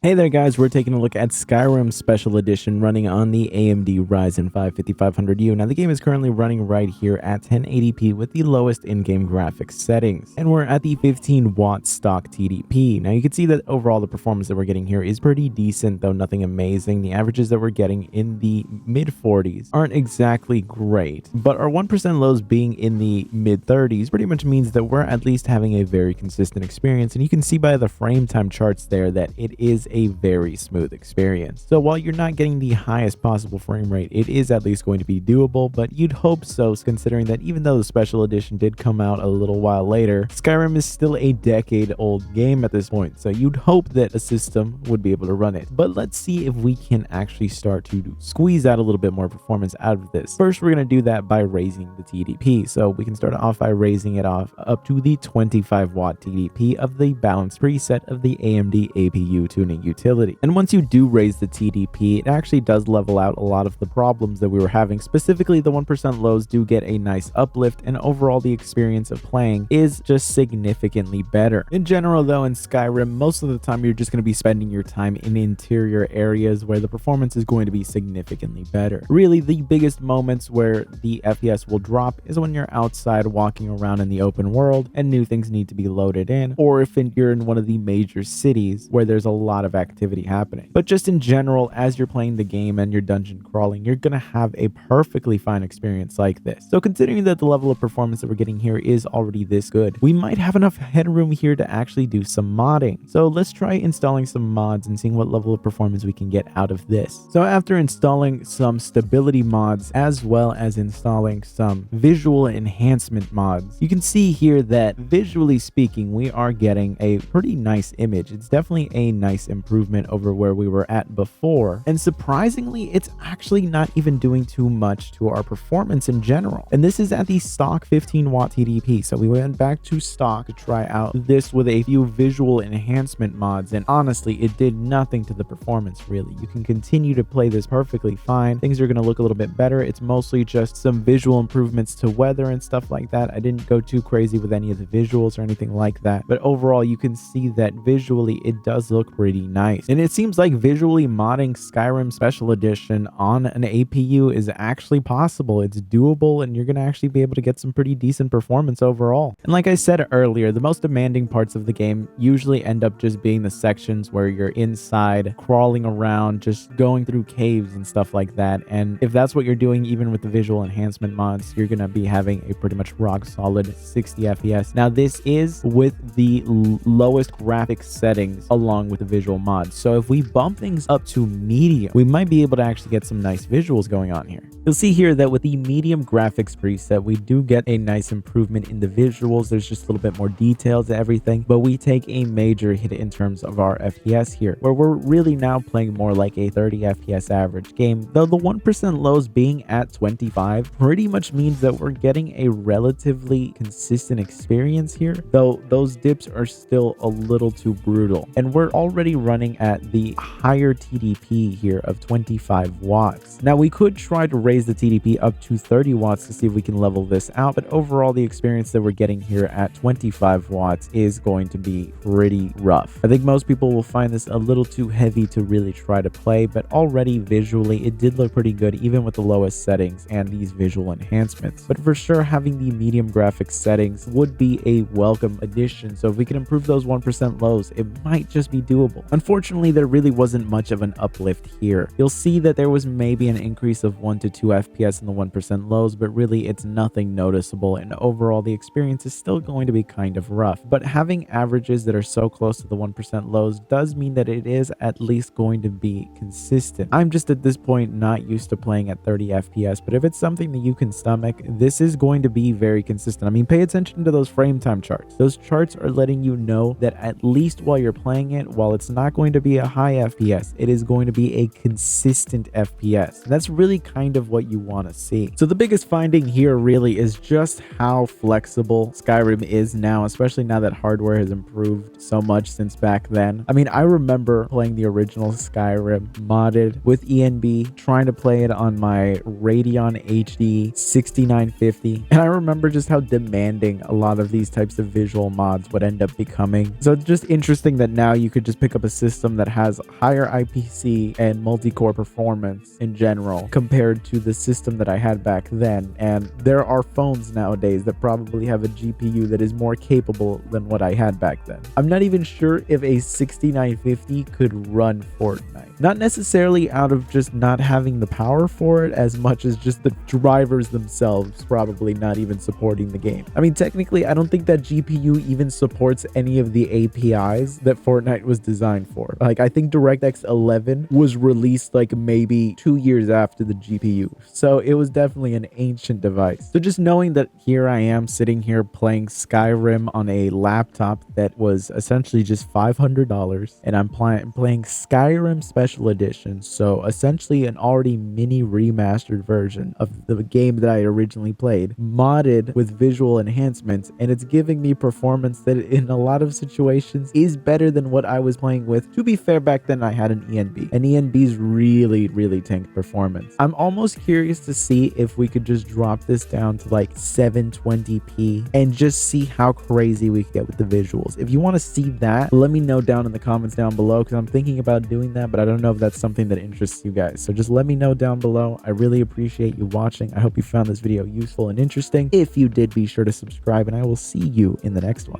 Hey there guys, we're taking a look at Skyrim Special Edition running on the AMD Ryzen 5 5500U. Now the game is currently running right here at 1080p with the lowest in-game graphics settings. And we're at the 15 watt stock TDP. Now you can see that overall the performance that we're getting here is pretty decent, though nothing amazing. The averages that we're getting in the mid 40s aren't exactly great, but our 1% lows being in the mid 30s pretty much means that we're at least having a very consistent experience. And you can see by the frame time charts there that it is a very smooth experience. So while you're not getting the highest possible frame rate, it is at least going to be doable, but you'd hope so, considering that even though the special edition did come out a little while later, Skyrim is still a decade-old game at this point, so you'd hope that a system would be able to run it. But let's see if we can actually start to squeeze out a little bit more performance out of this. First, we're going to do that by raising the TDP. So we can start off by raising it off up to the 25 watt TDP of the balanced preset of the AMD APU tuning utility. And once you do raise the TDP, it actually does level out a lot of the problems that we were having. Specifically, the 1% lows do get a nice uplift, and overall the experience of playing is just significantly better. In general though, in Skyrim, most of the time you're just going to be spending your time in interior areas where the performance is going to be significantly better. Really, the biggest moments where the FPS will drop is when you're outside walking around in the open world and new things need to be loaded in, or if you're in one of the major cities where there's a lot of activity happening. But just in general, as you're playing the game and you're dungeon crawling, you're gonna have a perfectly fine experience like this. So considering that the level of performance that we're getting here is already this good, we might have enough headroom here to actually do some modding. So let's try installing some mods and seeing what level of performance we can get out of this. So after installing some stability mods as well as installing some visual enhancement mods, you can see here that visually speaking we are getting a pretty nice image. It's definitely a nice improvement over where we were at before, and surprisingly it's actually not even doing too much to our performance in general. And this is at the stock 15 watt TDP, so we went back to stock to try out this with a few visual enhancement mods, and honestly it did nothing to the performance really. You can continue to play this perfectly fine. Things are going to look a little bit better. It's mostly just some visual improvements to weather and stuff like that. I didn't go too crazy with any of the visuals or anything like that, but overall you can see that visually it does look pretty nice. And it seems like visually modding Skyrim Special Edition on an APU is actually possible. It's doable, and you're going to actually be able to get some pretty decent performance overall. And like I said earlier, the most demanding parts of the game usually end up just being the sections where you're inside, crawling around, just going through caves and stuff like that. And if that's what you're doing, even with the visual enhancement mods, you're going to be having a pretty much rock solid 60 FPS. Now this is with the lowest graphics settings along with the visual mods. So if we bump things up to medium, we might be able to actually get some nice visuals going on here. You'll see here that with the medium graphics preset, we do get a nice improvement in the visuals. There's just a little bit more detail to everything, but we take a major hit in terms of our FPS here, where we're really now playing more like a 30 FPS average game, though the 1% lows being at 25 pretty much means that we're getting a relatively consistent experience here, though those dips are still a little too brutal. And we're already running at the higher TDP here of 25 watts. Now we could try to raise the TDP up to 30 watts to see if we can level this out, but overall the experience that we're getting here at 25 watts is going to be pretty rough. I think most people will find this a little too heavy to really try to play, but already visually it did look pretty good even with the lowest settings and these visual enhancements. But for sure having the medium graphics settings would be a welcome addition, so if we can improve those 1% lows, it might just be doable. Unfortunately, there really wasn't much of an uplift here. You'll see that there was maybe an increase of 1 to 2 FPS in the 1% lows, but really it's nothing noticeable, and overall the experience is still going to be kind of rough. But having averages that are so close to the 1% lows does mean that it is at least going to be consistent. I'm just at this point not used to playing at 30 FPS, but if it's something that you can stomach, this is going to be very consistent. I mean, pay attention to those frame time charts. Those charts are letting you know that at least while you're playing it, while it's not going to be a high FPS, it is going to be a consistent FPS. And that's really kind of what you want to see. So the biggest finding here really is just how flexible Skyrim is now, especially now that hardware has improved so much since back then. I mean, I remember playing the original Skyrim modded with ENB, trying to play it on my Radeon HD 6950, and I remember just how demanding a lot of these types of visual mods would end up becoming. So it's just interesting that now you could just pick up a a system that has higher IPC and multi-core performance in general compared to the system that I had back then. And there are phones nowadays that probably have a GPU that is more capable than what I had back then. I'm not even sure if a 6950 could run Fortnite. Not necessarily out of just not having the power for it, as much as just the drivers themselves probably not even supporting the game. I mean, technically, I don't think that GPU even supports any of the APIs that Fortnite was designed for. Like, I think DirectX 11 was released like maybe 2 years after the GPU. So it was definitely an ancient device. So just knowing that here I am sitting here playing Skyrim on a laptop that was essentially just $500, and I'm playing Skyrim Special Edition, so essentially an already mini remastered version of the game that I originally played, modded with visual enhancements, and it's giving me performance that in a lot of situations is better than what I was playing with. To be fair, back then I had an ENB, and ENB's really tanked performance. I'm almost curious to see if we could just drop this down to like 720p and just see how crazy we could get with the visuals. If you want to see that, let me know down in the comments down below, because I'm thinking about doing that, but I don't know if that's something that interests you guys. So just let me know down below. I really appreciate you watching. I hope you found this video useful and interesting. If you did, be sure to subscribe, and I will see you in the next one.